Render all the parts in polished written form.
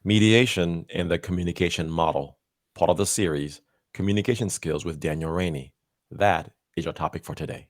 Mediation and the communication model, part of the series, Communication Skills with Daniel Rainey. That is your topic for today.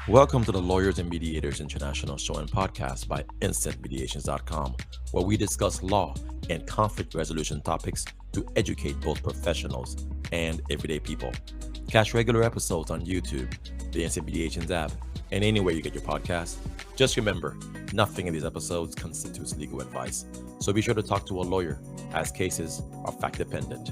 Welcome to the Lawyers and Mediators International Show and Podcast by InstantMediations.com, where we discuss law and conflict resolution topics to educate both professionals and everyday people. Catch regular episodes on YouTube, the Instant Mediations app, and anywhere you get your podcasts. Just remember, nothing in these episodes constitutes legal advice, so be sure to talk to a lawyer, as cases are fact-dependent.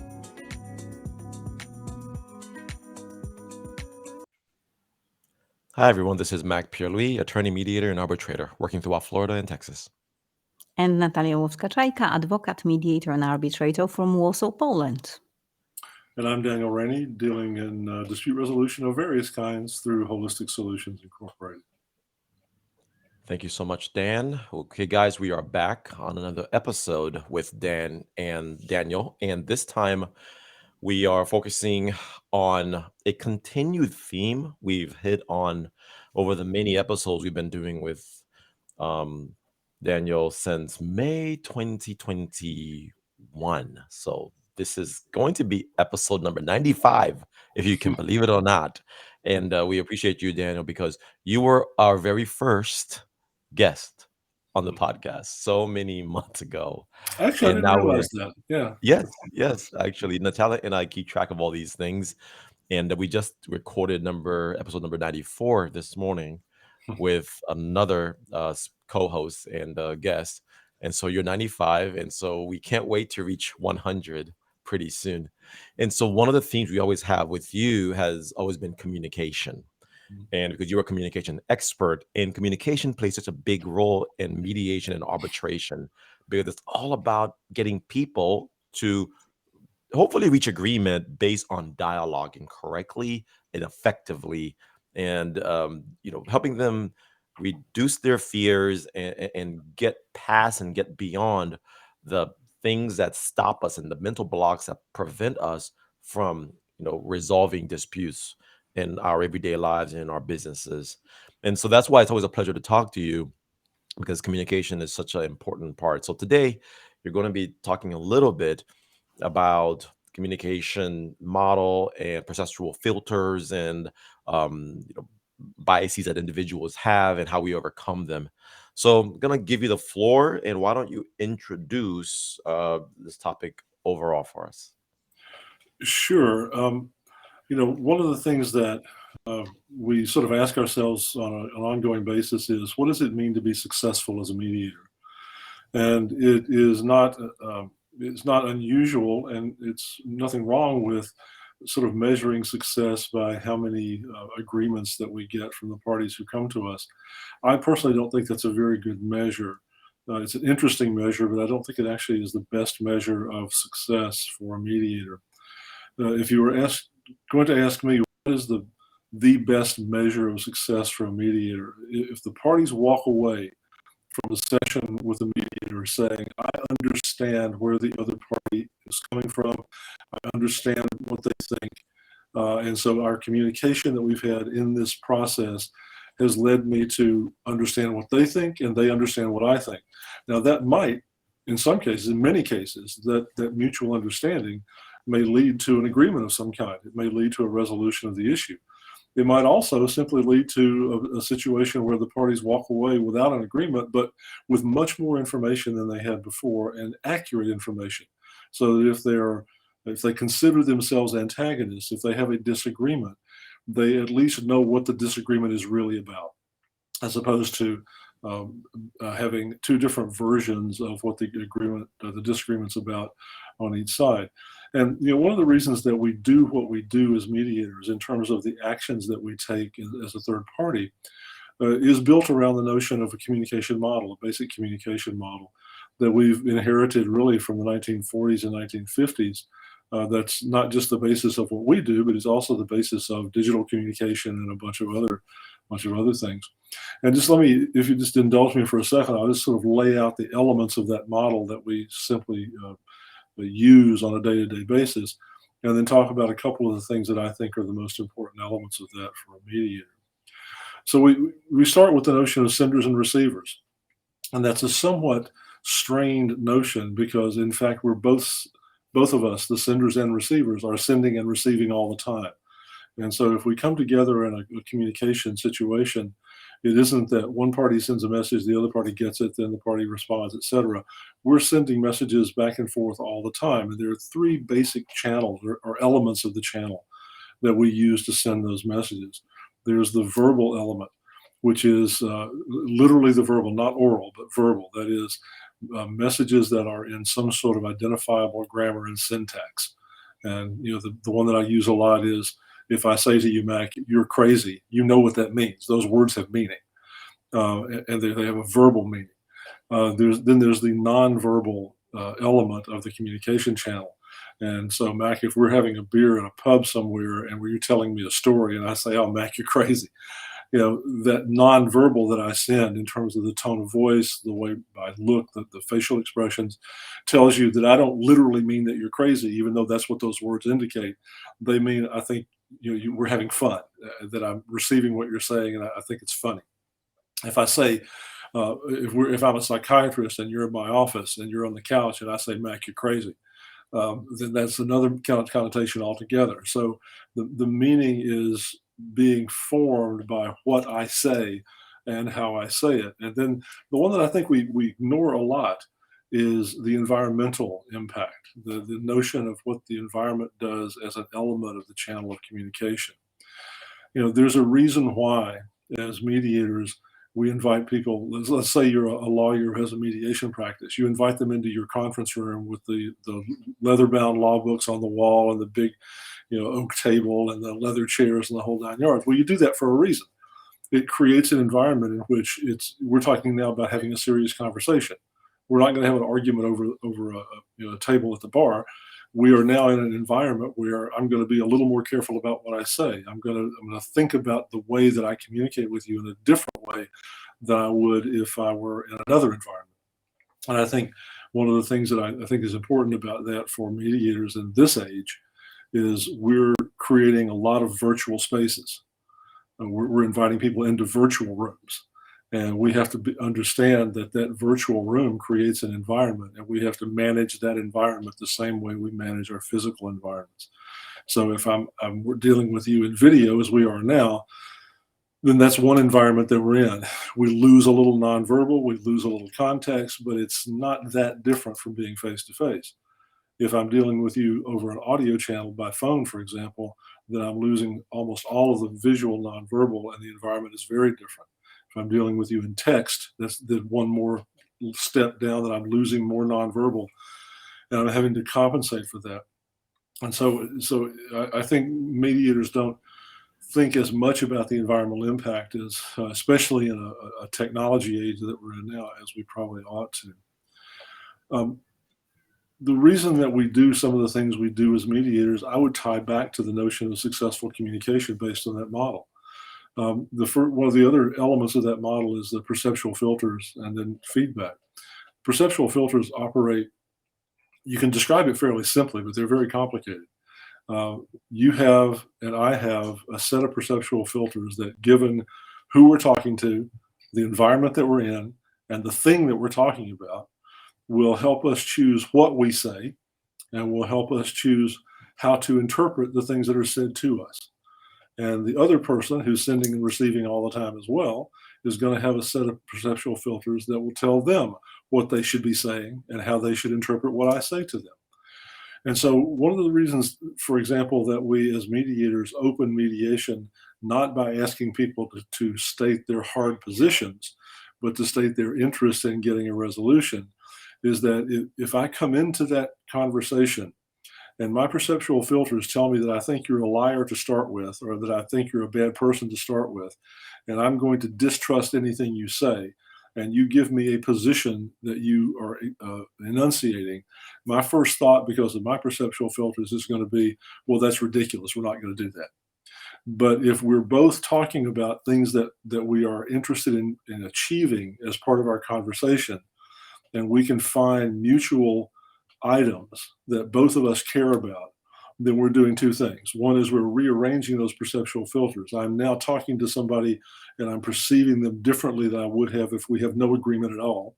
Hi, everyone. This is Mac attorney, mediator, and arbitrator working throughout Florida and Texas. And Natalia Łowska-Czajka, advocate, mediator, and arbitrator from Warsaw, Poland. And I'm Daniel Rainey, dealing in dispute resolution of various kinds through Holistic Solutions Incorporated. Thank you so much, Dan. Okay, guys, we are back on another episode with Dan and Daniel. And this time we are focusing on a continued theme we've hit on over the many episodes we've been doing with Daniel since May 2021. So this is going to be episode number 95, if you can believe it or not. And we appreciate you, Daniel, because you were our very first guest on the podcast so many months ago. Actually, And I now didn't realize that. Yeah. Yes. Actually, Natalia and I keep track of all these things. And we just recorded episode number 94 this morning with another co-host and guest. And so you're 95. And so we can't wait to reach 100 pretty soon. And so one of the themes we always have with you has always been communication. And because you're a communication expert, and communication plays such a big role in mediation and arbitration, because it's all about getting people to hopefully reach agreement based on dialoguing correctly and effectively, and helping them reduce their fears and get past and get beyond the things that stop us and the mental blocks that prevent us from resolving disputes in our everyday lives and in our businesses. And so that's why it's always a pleasure to talk to you, because communication is such an important part. So today you're going to be talking a little bit about communication model and perceptual filters and biases that individuals have and how we overcome them. So I'm going to give you the floor, and why don't you introduce this topic overall for us? Sure. One of the things that we sort of ask ourselves on an ongoing basis is, what does it mean to be successful as a mediator? And it is not it's not unusual, and it's nothing wrong with sort of measuring success by how many agreements that we get from the parties who come to us. I personally don't think that's a very good measure. It's an interesting measure, but I don't think it actually is the best measure of success for a mediator. If you were going to ask me, what is the best measure of success for a mediator? If the parties walk away from a session with a mediator saying, I understand where the other party is coming from, I understand what they think, and so our communication that we've had in this process has led me to understand what they think, and they understand what I think. Now that might, in some cases, in many cases, that mutual understanding may lead to an agreement of some kind. It may lead to a resolution of the issue. It might also simply lead to a situation where the parties walk away without an agreement, but with much more information than they had before, and accurate information. So that if they consider themselves antagonists, if they have a disagreement, they at least know what the disagreement is really about, as opposed to having two different versions of what the disagreement's about on each side. And one of the reasons that we do what we do as mediators in terms of the actions that we take as a third party is built around the notion of a communication model, a basic communication model that we've inherited really from the 1940s and 1950s. That's not just the basis of what we do, but it's also the basis of digital communication and a bunch of other things. And just if you just indulge me for a second, I'll just sort of lay out the elements of that model that we simply use on a day-to-day basis, and then talk about a couple of the things that I think are the most important elements of that for a mediator. So we start with the notion of senders and receivers. And that's a somewhat strained notion because, in fact, both of us, the senders and receivers, are sending and receiving all the time. And so if we come together in a communication situation, it isn't that one party sends a message, the other party gets it, then the party responds, etc. We're sending messages back and forth all the time. And there are three basic channels or elements of the channel that we use to send those messages. There's the verbal element, which is literally the verbal, not oral, but verbal. That is messages that are in some sort of identifiable grammar and syntax. And the one that I use a lot is, if I say to you, Mac, you're crazy, you know what that means. Those words have meaning, and they have a verbal meaning. There's the nonverbal element of the communication channel. And so, Mac, if we're having a beer in a pub somewhere and you're telling me a story and I say, oh, Mac, you're crazy, that nonverbal that I send in terms of the tone of voice, the way I look, the facial expressions, tells you that I don't literally mean that you're crazy, even though that's what those words indicate. They mean, I think, we're having fun, that I'm receiving what you're saying, and I think it's funny. If I say, if I'm a psychiatrist and you're in my office and you're on the couch and I say, Mac, you're crazy, then that's another connotation altogether. So the meaning is being formed by what I say and how I say it. And then the one that I think we ignore a lot is the environmental impact, the notion of what the environment does as an element of the channel of communication. There's a reason why, as mediators, we invite people. Let's say you're a lawyer who has a mediation practice. You invite them into your conference room with the leather-bound law books on the wall and the big, oak table and the leather chairs and the whole 9 yards. Well, you do that for a reason. It creates an environment in which we're talking now about having a serious conversation. We're not going to have an argument over a table at the bar. We are now in an environment where I'm going to be a little more careful about what I say. I'm going to think about the way that I communicate with you in a different way than I would if I were in another environment. And I think one of the things that I think is important about that for mediators in this age is we're creating a lot of virtual spaces. We're inviting people into virtual rooms. And we have to understand that virtual room creates an environment, and we have to manage that environment the same way we manage our physical environments. So if we're dealing with you in video as we are now, then that's one environment that we're in. We lose a little nonverbal, we lose a little context, but it's not that different from being face to face. If I'm dealing with you over an audio channel by phone, for example, then I'm losing almost all of the visual nonverbal, and the environment is very different. If I'm dealing with you in text, that's the one more step down, that I'm losing more nonverbal, and I'm having to compensate for that. And so I think mediators don't think as much about the environmental impact as, especially in a technology age that we're in now, as we probably ought to. The reason that we do some of the things we do as mediators, I would tie back to the notion of successful communication based on that model. One of the other elements of that model is the perceptual filters and then feedback. Perceptual filters operate, you can describe it fairly simply, but they're very complicated. You have, and I have, a set of perceptual filters that, given who we're talking to, the environment that we're in, and the thing that we're talking about, will help us choose what we say, and will help us choose how to interpret the things that are said to us. And the other person, who's sending and receiving all the time as well, is going to have a set of perceptual filters that will tell them what they should be saying and how they should interpret what I say to them. And so one of the reasons, for example, that we as mediators open mediation, not by asking people to state their hard positions, but to state their interest in getting a resolution, is that if I come into that conversation and my perceptual filters tell me that I think you're a liar to start with, or that I think you're a bad person to start with, and I'm going to distrust anything you say, and you give me a position that you are enunciating, my first thought, because of my perceptual filters, is going to be, well, that's ridiculous. We're not going to do that. But if we're both talking about things that we are interested in achieving as part of our conversation, and we can find mutual items that both of us care about, then we're doing two things. One is we're rearranging those perceptual filters. I'm now talking to somebody and I'm perceiving them differently than I would have if we have no agreement at all.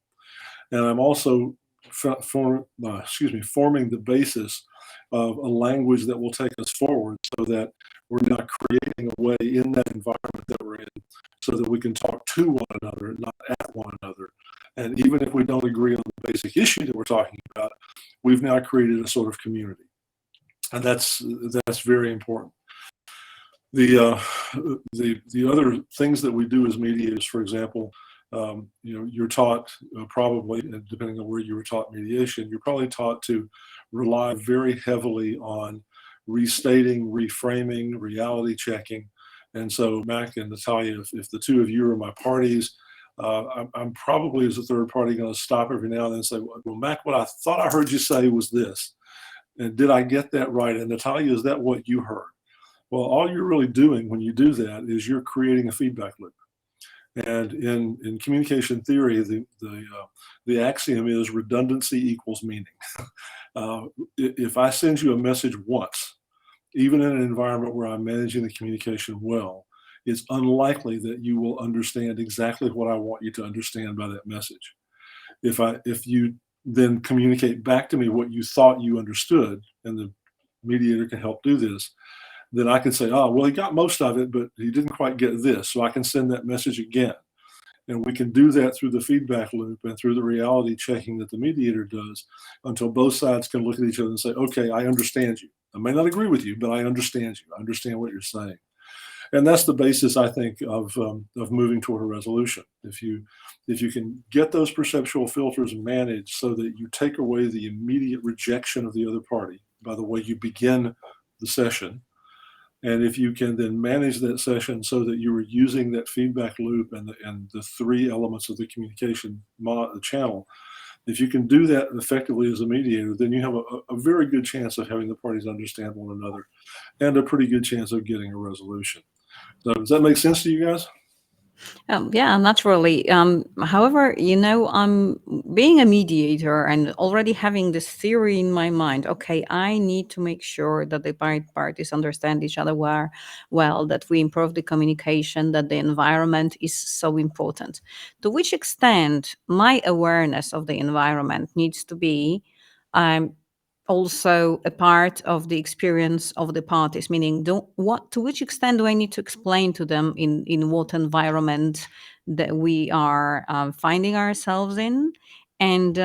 And I'm also forming the basis of a language that will take us forward so that we're not creating a way in that environment that we're in so that we can talk to one another, not at one another. And even if we don't agree on the basic issue that we're talking about, we've now created a sort of community. And that's very important. The other things that we do as mediators, for example, you're taught probably, depending on where you were taught mediation, you're probably taught to rely very heavily on restating, reframing, reality checking. And so, Mac and Natalia, if the two of you are my parties, I'm probably as a third party going to stop every now and then and say, well, Mac, what I thought I heard you say was this. And did I get that right? And Natalia, is that what you heard? Well, all you're really doing when you do that is you're creating a feedback loop. And in communication theory, the axiom is redundancy equals meaning. If I send you a message once, even in an environment where I'm managing the communication well, it's unlikely that you will understand exactly what I want you to understand by that message. If you then communicate back to me what you thought you understood, and the mediator can help do this, then I can say, oh, well, he got most of it, but he didn't quite get this. So I can send that message again. And we can do that through the feedback loop and through the reality checking that the mediator does until both sides can look at each other and say, okay, I understand you. I may not agree with you, but I understand you. I understand what you're saying. And that's the basis, I think, of moving toward a resolution. If you can get those perceptual filters managed so that you take away the immediate rejection of the other party by the way you begin the session, and if you can then manage that session so that you are using that feedback loop and the three elements of the communication channel, if you can do that effectively as a mediator, then you have a very good chance of having the parties understand one another and a pretty good chance of getting a resolution. So does that make sense to you guys? Yeah, naturally. However, I'm being a mediator and already having this theory in my mind. Okay, I need to make sure that the parties understand each other well, that we improve the communication, that the environment is so important. To which extent my awareness of the environment needs to be also a part of the experience of the parties, meaning to which extent do I need to explain to them in what environment that we are finding ourselves in, and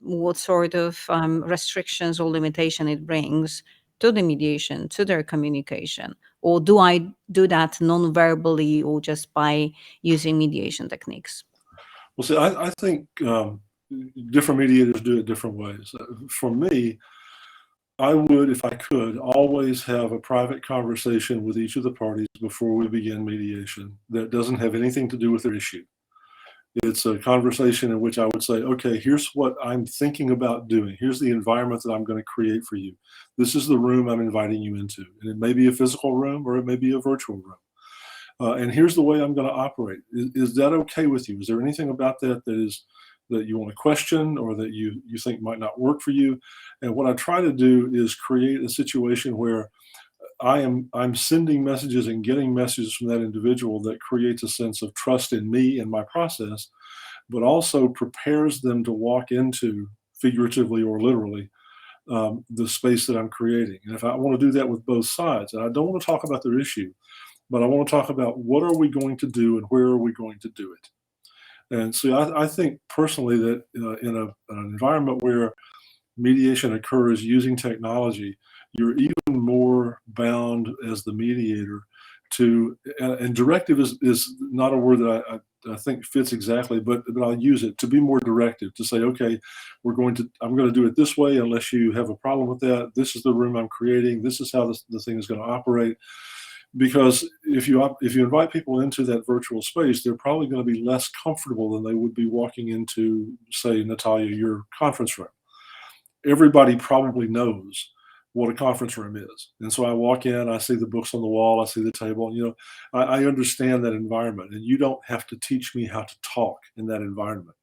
what sort of restrictions or limitation it brings to the mediation, to their communication, or do I do that non-verbally or just by using mediation techniques? Well, see, I think different mediators do it different ways. For me, I would, if I could, always have a private conversation with each of the parties before we begin mediation that doesn't have anything to do with their issue. It's a conversation in which I would say, okay, here's what I'm thinking about doing. Here's the environment that I'm going to create for you. This is the room I'm inviting you into. And it may be a physical room or it may be a virtual room. And here's the way I'm going to operate. Is that okay with you? Is there anything about that that you want to question or that you think might not work for you? And what I try to do is create a situation where I'm sending messages and getting messages from that individual that creates a sense of trust in me and my process, but also prepares them to walk into, figuratively or literally, the space that I'm creating. And if I want to do that with both sides, and I don't want to talk about their issue, but I want to talk about what are we going to do and where are we going to do it. And so I think personally that in an environment where mediation occurs using technology, you're even more bound as the mediator to, and directive is not a word that I think fits exactly, but I'll use it to be more directive, to say, okay, I'm going to do it this way unless you have a problem with that. This is the room I'm creating. This is how the thing is going to operate. Because if you invite people into that virtual space, they're probably going to be less comfortable than they would be walking into, say, Natalia, your conference room. Everybody probably knows what a conference room is. And so I walk in, I see the books on the wall, I see the table, I understand that environment, and you don't have to teach me how to talk in that environment.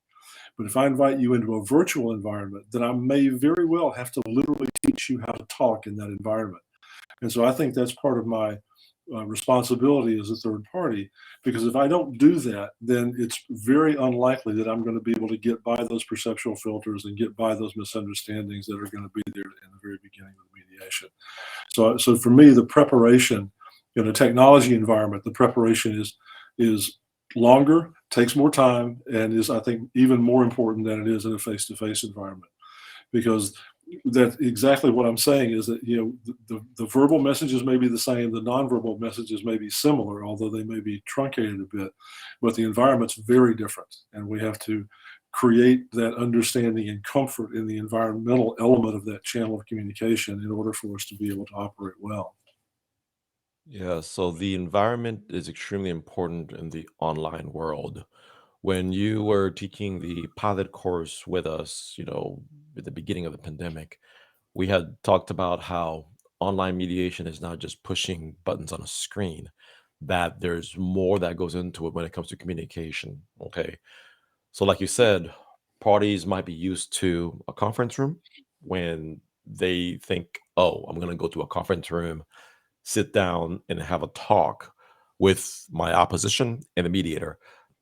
But if I invite you into a virtual environment, then I may very well have to literally teach you how to talk in that environment. And so I think that's part of my responsibility as a third party, because if I don't do that, then it's very unlikely that I'm going to be able to get by those perceptual filters and get by those misunderstandings that are going to be there in the very beginning of the mediation. So for me, the preparation in a technology environment, the preparation is longer, takes more time, and is, I think, even more important than it is in a face-to-face environment. Because that's exactly what I'm saying, is that, the verbal messages may be the same, the nonverbal messages may be similar, although they may be truncated a bit, but the environment's very different, and we have to create that understanding and comfort in the environmental element of that channel of communication in order for us to be able to operate well. Yeah, so the environment is extremely important in the online world. When you were teaching the pilot course with us, at the beginning of the pandemic, we had talked about how online mediation is not just pushing buttons on a screen, that there's more that goes into it when it comes to communication. Okay. So, like you said, parties might be used to a conference room when they think, oh, I'm going to go to a conference room, sit down, and have a talk with my opposition and the mediator.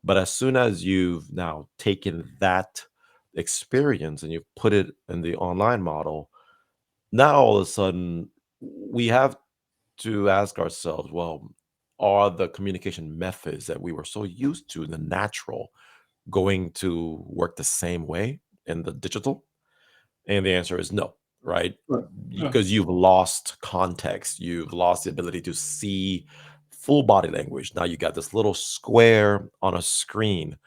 But as soon as you've now taken that experience and you've put it in the online model, now all of a sudden we have to ask ourselves, well, are the communication methods that we were so used to in the natural going to work the same way in the digital? And the answer is no, right? Right. Yeah. Because you've lost context, you've lost the ability to see full body language. Now you got this little square on a screen.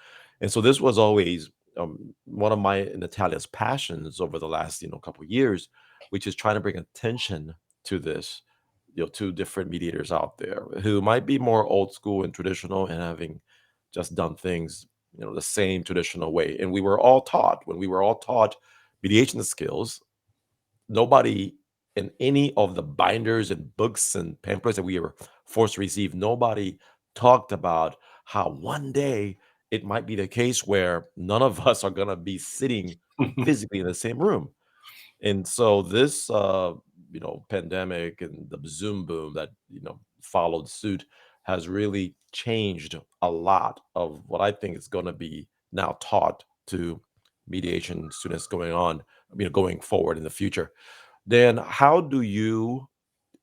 And so this was always one of my and Natalia's passions over the last couple of years, which is trying to bring attention to this, to different mediators out there who might be more old school and traditional and having just done things the same traditional way. And we were all taught when we were all taught mediation skills, nobody in any of the binders and books and pamphlets that we were forced to receive, nobody talked about how one day it might be the case where none of us are going to be sitting physically in the same room. And so this pandemic and the Zoom boom that followed suit has really changed a lot of what I think is going to be now taught to mediation students going forward in the future. Dan, how do you,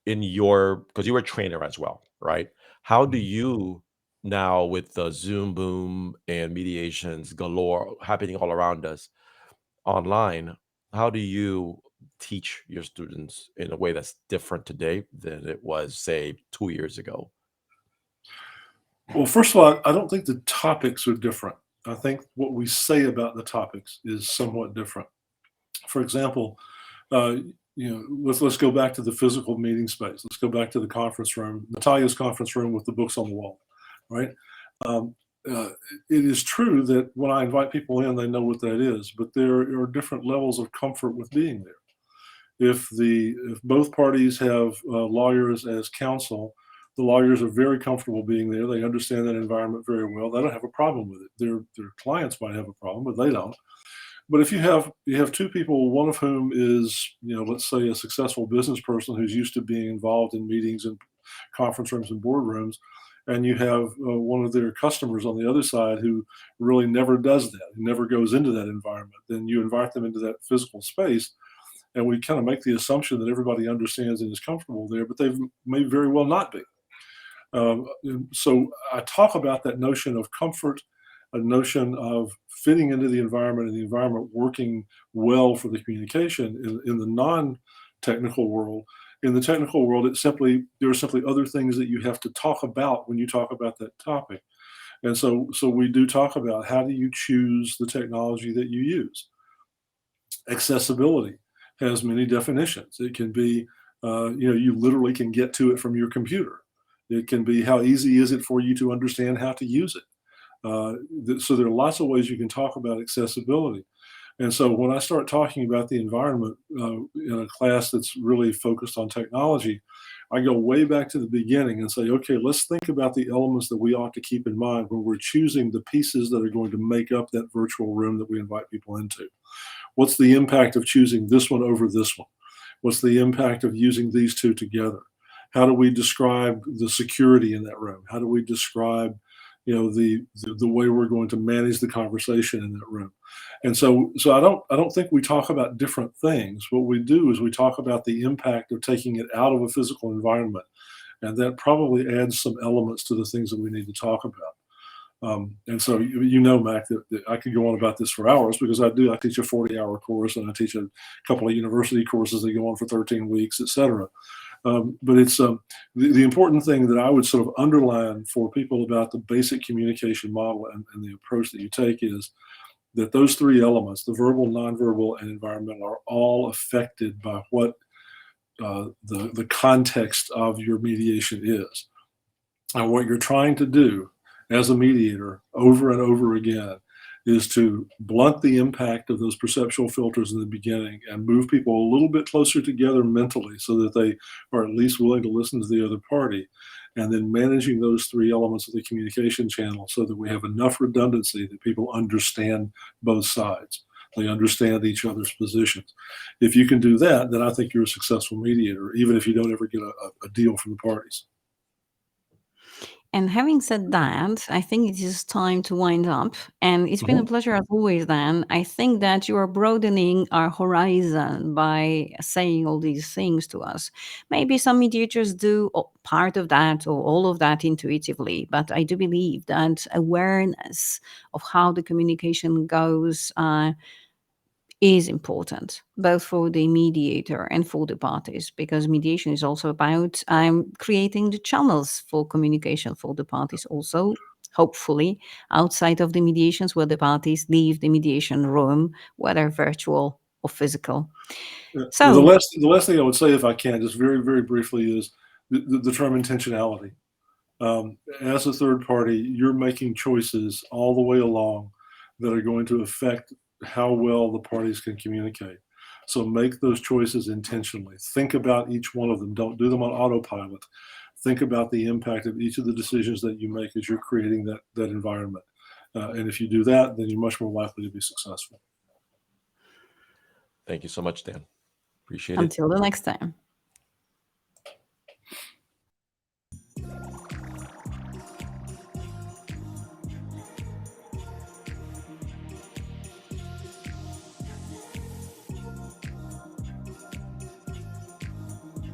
because you were a trainer as well, right? How do you now, with the Zoom boom and mediations galore happening all around us online, how do you teach your students in a way that's different today than it was, say, 2 years ago? Well, first of all, I don't think the topics are different. I think what we say about the topics is somewhat different. For example, uh, let's go back to the physical meeting space. Let's go back to the conference room, Natalia's conference room with the books on the wall, right? Um, it is true that when I invite people in, they know what that is, but there are different levels of comfort with being there. If both parties have lawyers as counsel, the lawyers are very comfortable being there. They understand that environment very well. They don't have a problem with it. Their clients might have a problem, but they don't. But if you have two people, one of whom is, let's say, a successful business person who's used to being involved in meetings and conference rooms and boardrooms, and you have one of their customers on the other side who really never does that, who never goes into that environment, then you invite them into that physical space, and we kind of make the assumption that everybody understands and is comfortable there, but they may very well not be. So I talk about that notion of comfort, a notion of fitting into the environment and the environment working well for the communication in the non-technical world. In the technical world, there are simply other things that you have to talk about when you talk about that topic. And so we do talk about, how do you choose the technology that you use? Accessibility has many definitions. It can be, you literally can get to it from your computer. It can be, how easy is it for you to understand how to use it? So there are lots of ways you can talk about accessibility. And so when I start talking about the environment in a class that's really focused on technology, I go way back to the beginning and say, okay, let's think about the elements that we ought to keep in mind when we're choosing the pieces that are going to make up that virtual room that we invite people into. What's the impact of choosing this one over this one? What's the impact of using these two together? How do we describe the security in that room? How do we describe, the way we're going to manage the conversation in that room? And so I don't think we talk about different things. What we do is we talk about the impact of taking it out of a physical environment, and that probably adds some elements to the things that we need to talk about. And so, Mac, that I could go on about this for hours, because I teach a 40-hour course, and I teach a couple of university courses that go on for 13 weeks, et cetera. But it's the important thing that I would sort of underline for people about the basic communication model and the approach that you take is that those three elements, the verbal, nonverbal, and environmental, are all affected by what the context of your mediation is. And what you're trying to do as a mediator over and over again is to blunt the impact of those perceptual filters in the beginning and move people a little bit closer together mentally so that they are at least willing to listen to the other party, and then managing those three elements of the communication channel so that we have enough redundancy that people understand both sides. They understand each other's positions. If you can do that, then I think you're a successful mediator, even if you don't ever get a deal from the parties. And having said that, I think it is time to wind up. And it's been a pleasure as always, Dan. I think that you are broadening our horizon by saying all these things to us. Maybe some mediators do part of that or all of that intuitively, but I do believe that awareness of how the communication goes is important, both for the mediator and for the parties, because mediation is also about creating the channels for communication for the parties also, hopefully, outside of the mediations where the parties leave the mediation room, whether virtual or physical. So the last thing I would say, if I can, just very, very briefly, is the term intentionality. As a third party, you're making choices all the way along that are going to affect how well the parties can communicate. So make those choices intentionally. Think about each one of them. Don't do them on autopilot. Think about the impact of each of the decisions that you make as you're creating that environment. And if you do that, then you're much more likely to be successful. Thank you so much, Dan. Appreciate it. Until the next time.